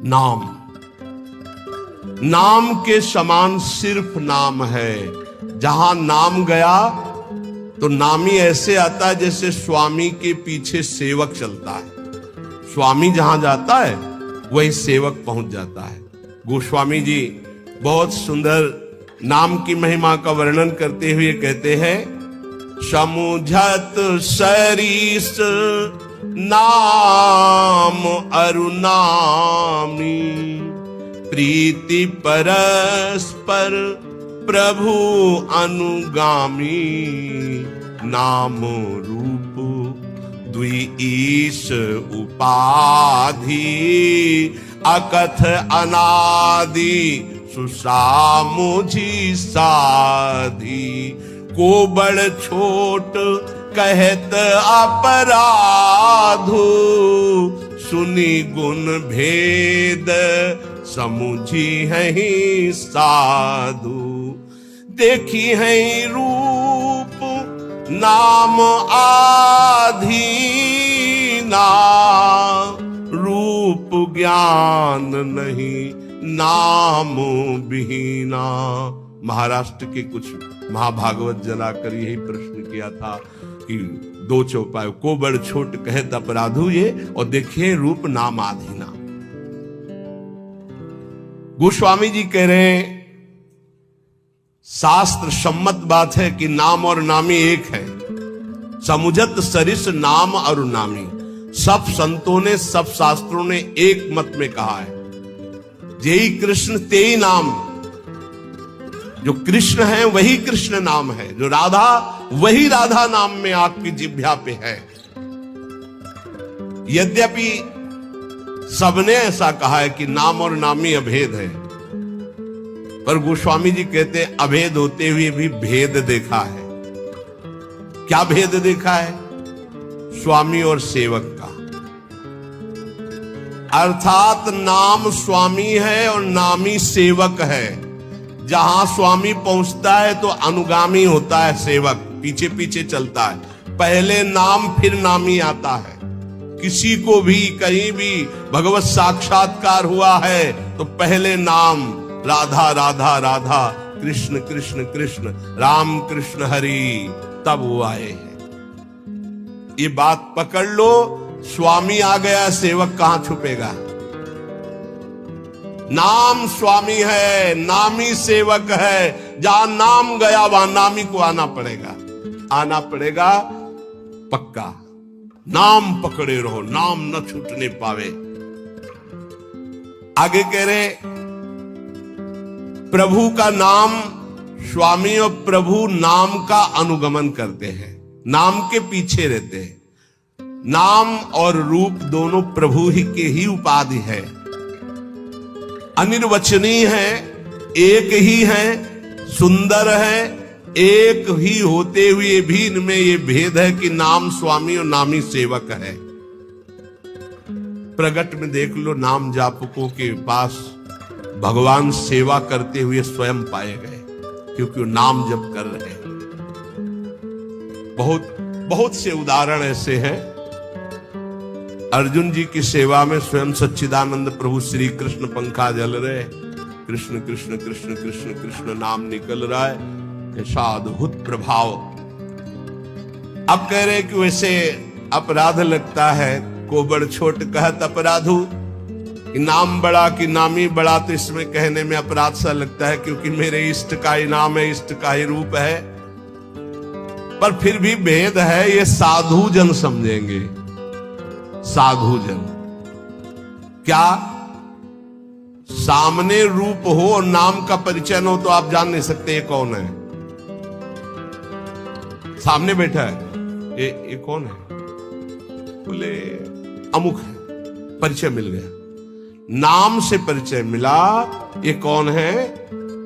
नाम, नाम के समान सिर्फ नाम है। जहां नाम गया तो नामी ऐसे आता है जैसे स्वामी के पीछे सेवक चलता है। स्वामी जहां जाता है वही सेवक पहुंच जाता है। गोस्वामी जी बहुत सुंदर नाम की महिमा का वर्णन करते हुए कहते हैं, समुझत सरीस नाम अरुनामी, प्रीति परस्पर प्रभु अनुगामी, नाम रूप द्विईश उपाधि, अकथ अनादि सुसामुझी साधी, को बड़ छोट कहत अपराधु, सुनी गुण भेद समुझी है साधु, देखी है रूप नाम आधीना, रूप ज्ञान नहीं नाम बिहीना। महाराष्ट्र के कुछ महाभागवत जलाकर यही प्रश्न किया था कि दो चौपाई, को बड़ छोट कहत अपराधु ये, और देखिए रूप नाम आधीना। गोस्वामी जी कह रहे हैं शास्त्र सम्मत बात है कि नाम और नामी एक है। समुझत सरिस नाम और नामी, सब संतों ने सब शास्त्रों ने एक मत में कहा है, जेई कृष्ण तेई नाम। जो कृष्ण है वही कृष्ण नाम है, जो राधा वही राधा नाम में आपकी जिह्वा पे है। यद्यपि सबने ऐसा कहा है कि नाम और नामी अभेद है, पर गोस्वामी जी कहते हैं अभेद होते हुए भी भेद देखा है। क्या भेद देखा है? स्वामी और सेवक का। अर्थात नाम स्वामी है और नामी सेवक है। जहां स्वामी पहुंचता है तो अनुगामी होता है सेवक, पीछे पीछे चलता है। पहले नाम फिर नामी आता है। किसी को भी कहीं भी भगवत साक्षात्कार हुआ है तो पहले नाम राधा राधा राधा, कृष्ण कृष्ण कृष्ण, राम कृष्ण हरि, तब वो आए हैं। ये बात पकड़ लो, स्वामी आ गया, सेवक कहां छुपेगा। नाम स्वामी है, नामी सेवक है। जहां नाम गया वहां नामी को आना पड़ेगा, आना पड़ेगा पक्का। नाम पकड़े रहो, नाम न छूटने पावे। आगे कह रहे प्रभु का नाम, स्वामी और प्रभु नाम का अनुगमन करते हैं, नाम के पीछे रहते हैं। नाम और रूप दोनों प्रभु ही के ही उपाधि है, अनिर्वचनीय है, एक ही है, सुंदर है। एक ही होते हुए भी इनमें ये भेद है कि नाम स्वामी और नामी सेवक है। प्रगट में देख लो, नाम जापकों के पास भगवान सेवा करते हुए स्वयं पाए गए, क्योंकि वो नाम जप कर रहे हैं। बहुत बहुत से उदाहरण ऐसे हैं। अर्जुन जी की सेवा में स्वयं सच्चिदानंद प्रभु श्री कृष्ण पंखा जल रहे, कृष्ण कृष्ण कृष्ण कृष्ण कृष्ण नाम निकल रहा है, कैसा अद्भुत प्रभाव। अब कह रहे कि वैसे अपराध लगता है, को बड़ छोट कहत अपराधु, कि नाम बड़ा कि नामी बड़ा, तो इसमें कहने में अपराध सा लगता है, क्योंकि मेरे इष्ट का ही नाम है, इष्ट का ही रूप है। पर फिर भी भेद है, ये साधु जन समझेंगे। साधु जन क्या, सामने रूप हो और नाम का परिचय न हो तो आप जान नहीं सकते ये कौन है। सामने बैठा है, ये कौन है? बोले अमुक है, परिचय मिल गया। नाम से परिचय मिला, ये कौन है?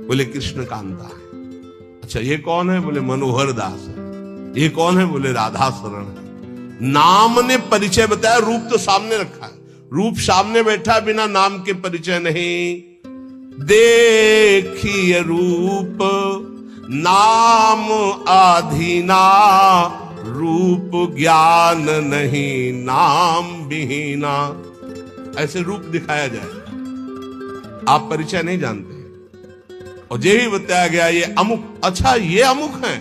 बोले कृष्ण कांता है। अच्छा ये कौन है? बोले मनोहर दास है। ये कौन है? बोले राधा शरण है। नाम ने परिचय बताया, रूप तो सामने रखा है। रूप सामने बैठा, बिना नाम के परिचय नहीं। देखिए रूप नाम आधीना, रूप ज्ञान नहीं नाम बिहीना। ऐसे रूप दिखाया जाए, आप परिचय नहीं जानते। और ये भी बताया गया ये अमुक, अच्छा ये अमुक है।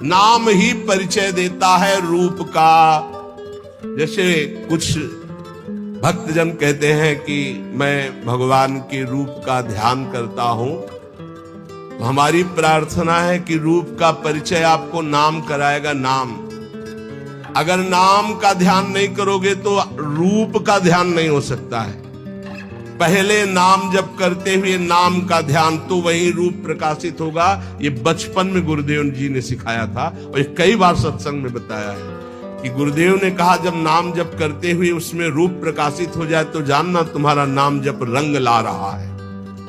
नाम ही परिचय देता है रूप का। जैसे कुछ भक्तजन कहते हैं कि मैं भगवान के रूप का ध्यान करता हूं, तो हमारी प्रार्थना है कि रूप का परिचय आपको नाम कराएगा। नाम, अगर नाम का ध्यान नहीं करोगे तो रूप का ध्यान नहीं हो सकता है। पहले नाम जप करते हुए नाम का ध्यान, तो वही रूप प्रकाशित होगा। ये बचपन में गुरुदेव जी ने सिखाया था और ये कई बार सत्संग में बताया है कि गुरुदेव ने कहा जब नाम जप करते हुए उसमें रूप प्रकाशित हो जाए तो जानना तुम्हारा नाम जप रंग ला रहा है।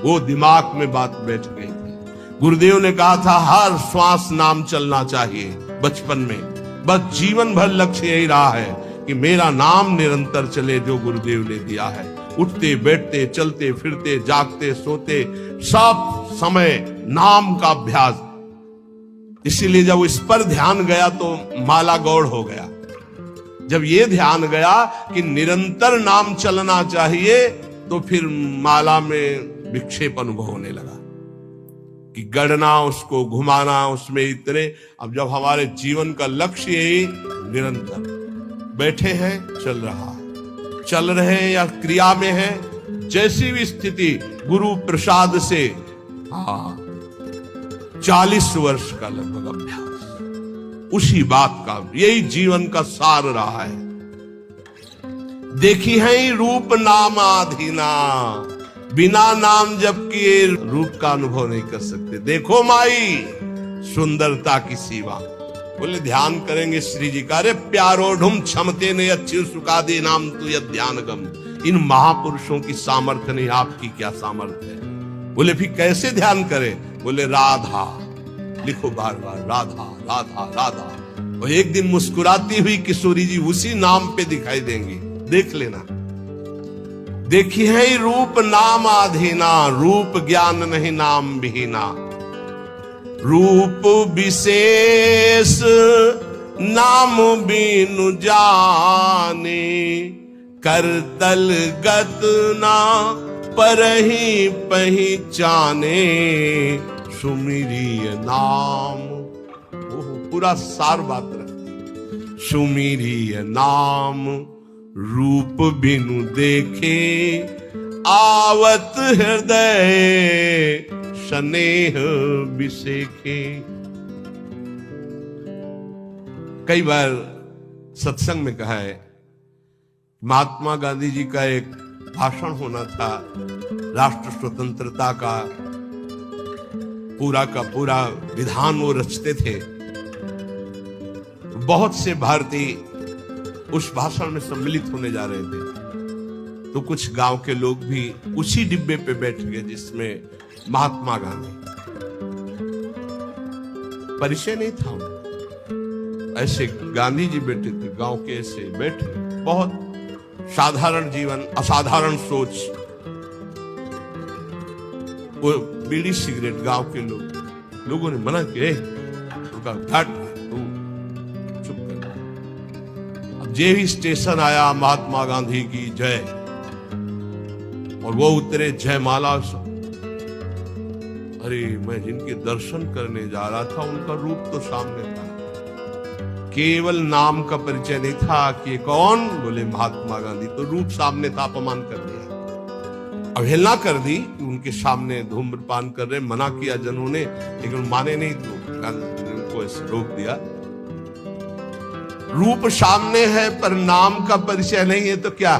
वो दिमाग में बात बैठ गई थी। गुरुदेव ने कहा था हर श्वास नाम चलना चाहिए बचपन में। बस जीवन भर लक्ष्य यही रहा है कि मेरा नाम निरंतर चले जो गुरुदेव ने दिया है। उठते बैठते चलते फिरते जागते सोते सब समय नाम का अभ्यास। इसीलिए जब इस पर ध्यान गया तो माला गौड़ हो गया। जब ये ध्यान गया कि निरंतर नाम चलना चाहिए तो फिर माला में विक्षेप अनुभव होने लगा कि गढ़ना, उसको घुमाना, उसमें इतने। अब जब हमारे जीवन का लक्ष्य यही निरंतर बैठे हैं, चल रहा है, चल रहे हैं या क्रिया में है, जैसी भी स्थिति गुरु प्रसाद से 40 वर्ष का लगभग अभ्यास, उसी बात का, यही जीवन का सार रहा है। देखी है रूप नाम आधीना, बिना नाम जप किए रूप का अनुभव नहीं कर सकते। देखो माई सुंदरता की सीमा। बोले ध्यान करेंगे श्री जी का। अरे प्यारो ढूम क्षमते ने अच्छी सुखा दे नाम तू यह ध्यान गम। इन महापुरुषों की सामर्थ्य नहीं, आपकी क्या सामर्थ्य है। बोले फिर कैसे ध्यान करें। बोले राधा लिखो बार बार, राधा राधा राधा। और एक दिन मुस्कुराती हुई किशोरी जी उसी नाम पे दिखाई देंगी, देख लेना। देखी है रूप नाम आधीना, रूप ज्ञान नहीं नाम विहीना। रूप विशेष नाम बिनु जाने, करतल गत ना परहि पहचाने। सुमिरिय नाम, पूरा सार बात रखती। सुमिरिय नाम रूप बिनु देखे, आवत हृदय स्नेह बिसेखे। कई बार सत्संग में कहा है, महात्मा गांधी जी का एक भाषण होना था, राष्ट्र स्वतंत्रता का पूरा विधान वो रचते थे। बहुत से भारतीय उस भाषण में सम्मिलित होने जा रहे थे, तो कुछ गांव के लोग भी उसी डिब्बे पे बैठ गए जिसमें महात्मा गांधी। परिचय नहीं था उनका। ऐसे गांधी जी बैठे थे, गांव के ऐसे बैठे, बहुत साधारण जीवन, असाधारण सोच। वो बीड़ी सिगरेट गांव के लोगों ने मना किया, घाट चुप कर। अब जे ही स्टेशन आया, महात्मा गांधी की जय, और वो उतरे जयमाला। अरे मैं जिनके दर्शन करने जा रहा था उनका रूप तो सामने था, केवल नाम का परिचय नहीं था कि कौन। बोले महात्मा गांधी, तो रूप सामने था, अपमान कर दिया, अवहेलना कर दी कि उनके सामने धूम्रपान कर रहे। मना किया जनों ने, लेकिन माने नहीं, तो गांधी ने उनको ऐसे रोक दिया। रूप सामने है पर नाम का परिचय नहीं है तो क्या।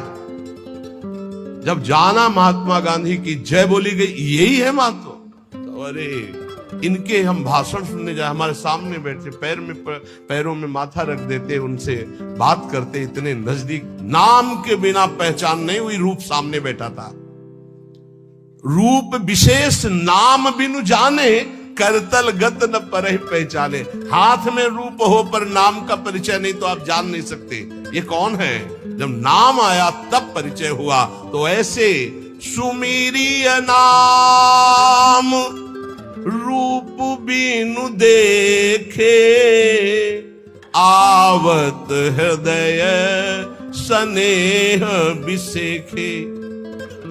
जब जाना महात्मा गांधी की जय बोली गई, यही है महत्व। तो अरे इनके हम भाषण सुनने जाए, हमारे सामने बैठे, पैरों में माथा रख देते, उनसे बात करते, इतने नजदीक। नाम के बिना पहचान नहीं हुई, रूप सामने बैठा था। रूप विशेष नाम बिनु जाने, करतल गत न परहि पहचाने। हाथ में रूप हो पर नाम का परिचय नहीं तो आप जान नहीं सकते ये कौन है। जब नाम आया तब परिचय हुआ। तो ऐसे सुमिरिय नाम रूप बिनु देखे, आवत हृदय स्नेह बिसेखे।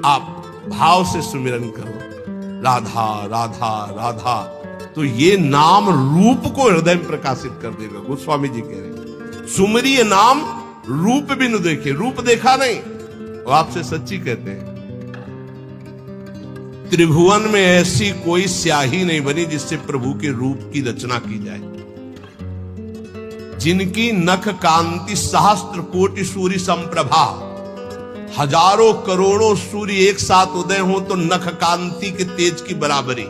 आप भाव से सुमिरन करो, राधा राधा राधा, तो ये नाम रूप को हृदय में प्रकाशित कर देगा। गोस्वामी जी कह रहे सुमरिय नाम रूप भी न देखे, रूप देखा नहीं, वो आपसे सच्ची कहते हैं। त्रिभुवन में ऐसी कोई स्याही नहीं बनी जिससे प्रभु के रूप की रचना की जाए। जिनकी नख कांति सहस्त्र कोटि सूर्य संप्रभा, हजारों करोड़ों सूर्य एक साथ उदय हो तो नख कांति के तेज की बराबरी।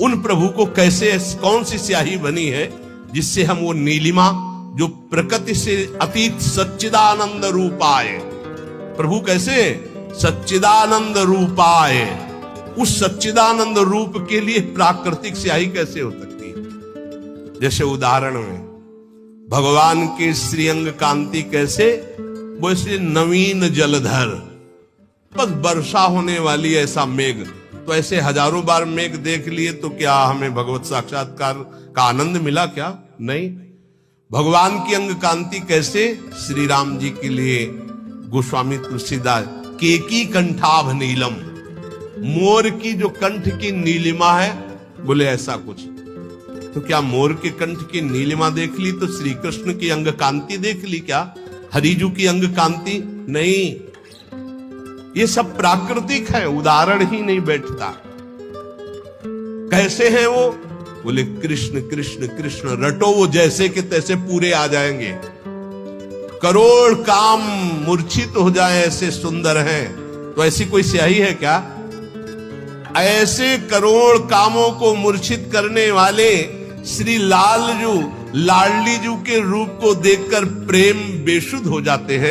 उन प्रभु को कैसे, कौन सी स्याही बनी है जिससे हम वो नीलिमा जो प्रकृति से अतीत सच्चिदानंद रूपाए, प्रभु कैसे सच्चिदानंद रूपाए, उस सच्चिदानंद रूप के लिए प्राकृतिक स्याही कैसे हो सकती है। जैसे उदाहरण में भगवान के श्रीअंग कांति कैसे, वो इसलिए नवीन जलधर, बस वर्षा होने वाली ऐसा मेघ, तो ऐसे हजारों बार मेघ देख लिए तो क्या हमें भगवत साक्षात्कार का आनंद मिला क्या? नहीं। भगवान की अंग कांति कैसे, श्री राम जी के लिए गोस्वामी तुलसीदास केकी कंठाभ नीलम, मोर की जो कंठ की नीलिमा है, बोले ऐसा कुछ। तो क्या मोर के कंठ की नीलिमा देख ली तो श्री कृष्ण की अंग कांति देख ली क्या? हरिजू की अंग कांति नहीं। ये सब प्राकृतिक है, उदाहरण ही नहीं बैठता। कैसे हैं वो? बोले कृष्ण कृष्ण कृष्ण रटो, वो जैसे के तैसे पूरे आ जाएंगे। करोड़ काम मूर्छित हो जाए ऐसे सुंदर हैं। तो ऐसी कोई स्याही है क्या? ऐसे करोड़ कामों को मूर्छित करने वाले श्री लालजू लाडली जू के रूप को देखकर प्रेम बेसुध हो जाते हैं।